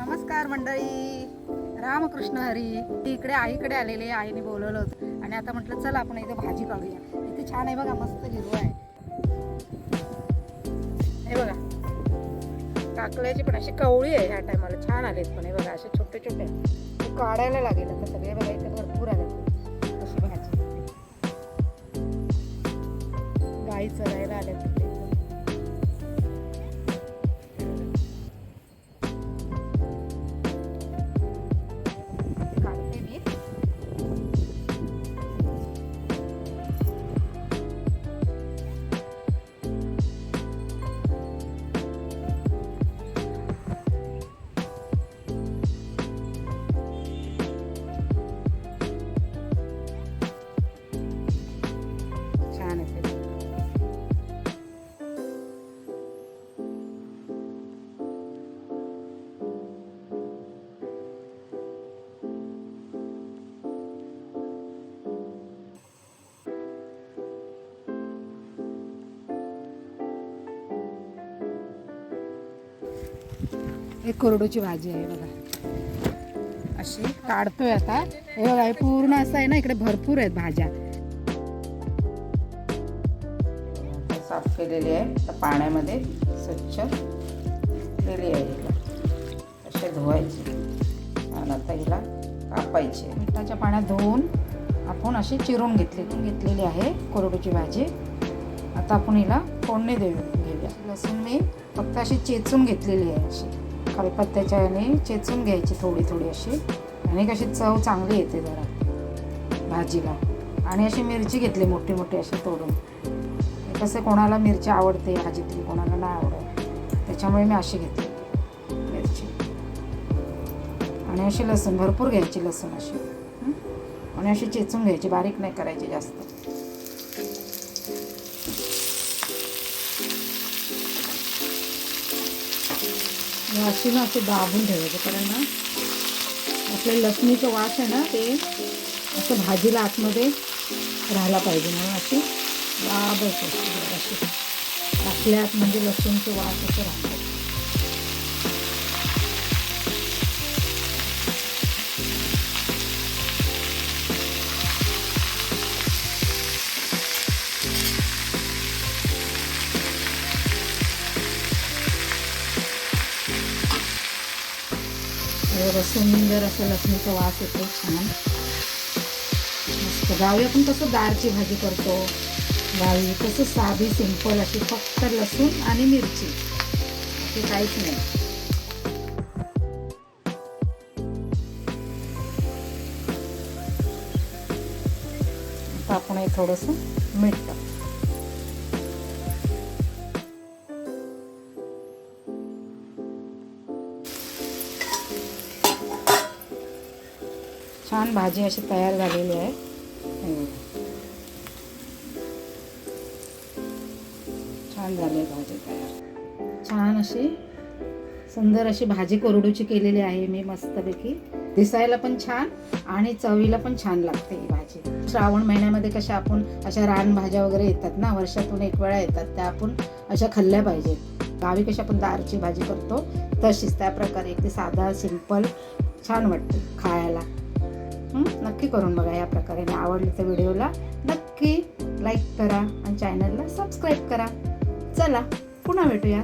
नमस्कार मंडळी, रामकृष्ण हरी. इकडे आईकडे आलेले, आईने बोलवलं होतं आणि आता म्हटलं चल आपण इथे भाजी काढूया. इथे छान आहे बघा, मस्त हिरवं आहे. हे बघा काकल्याची पण अशी कवळी आहे ह्या टायमाला, छान आलेत पण. हे बघा असे छोटे छोटे ते काढायला लागेल आता सगळे. बघा इथे भरपूर आले अशी भाजी. गाई चरायला आल्या तिथे. एक कोरडूची भाजी आहे बघा, अशी काढतोय आता. हे बघा हे पूर्ण असं आहे ना, इकडे भरपूर आहेत भाज्या. साफ केलेली आहे तर पाण्यामध्ये स्वच्छ केली आहे. असे धुवायची आणि आता हिला कापायची. मिठाच्या पाण्यात धुवून आपण अशी चिरून घेतलेली आहे कोरडूची भाजी. आता आपण हिला फोडणी घेऊया. लसूण मी फक्त अशी चेचून घेतलेली आहे, अशी खलबत्त्याच्या याने चेचून घ्यायची थोडी थोडी अशी. आणि कशी चव चांगली येते जरा भाजीला. आणि अशी मिरची घेतली मोठी मोठी अशी तोडून. कसं कोणाला मिरची आवडते भाजीतली, कोणाला नाही आवडत, त्याच्यामुळे मी अशी घेतली मिरची. आणि अशी लसूण भरपूर घ्यायची, लसूण अशी आणि अशी चेचून घ्यायची, बारीक नाही करायची जास्त. अशी ना असे दाबून ठेवायचं, कारण ना आपल्या लसणीचं वास आहे ना ते असं भाजीला आतमध्ये राहायला पाहिजे. म्हणून अशी दाबायचं अशी आपल्या आत, म्हणजे लसूणचं वास असं राहतं. सुंदर असं लसणीचा वास येतो, छान मस्त. गावी आपण कसं दारची भाजी करतो, गावी कसं साधी सिंपल अशी फक्त लसूण आणि मिरची, ते काहीच नाही. आता आपण हे थोडंसं मीठ टाकू. छान भाजी अशी तयार झालेली आहे. छान झाली भाजी तयार. छान अशी सुंदर अशी भाजी कोरडूची केलेली आहे मी मस्तपैकी. दिसायला पण छान आणि चवीला पण छान लागते ही भाजी. श्रावण महिन्यामध्ये कशा आपण अशा रानभाज्या वगैरे येतात ना, वर्षातून एक वेळा येतात, त्या आपण अशा खाल्ल्या पाहिजेत. गावी कशी आपण दारची भाजी करतो तशीच त्या प्रकारे एक साधा सिंपल छान वाटते खायला. नक्की करून बघा या प्रकारे. आवडली तर व्हिडिओला नक्की लाईक करा आणि चॅनलला सबस्क्राईब करा. चला पुन्हा भेटूया.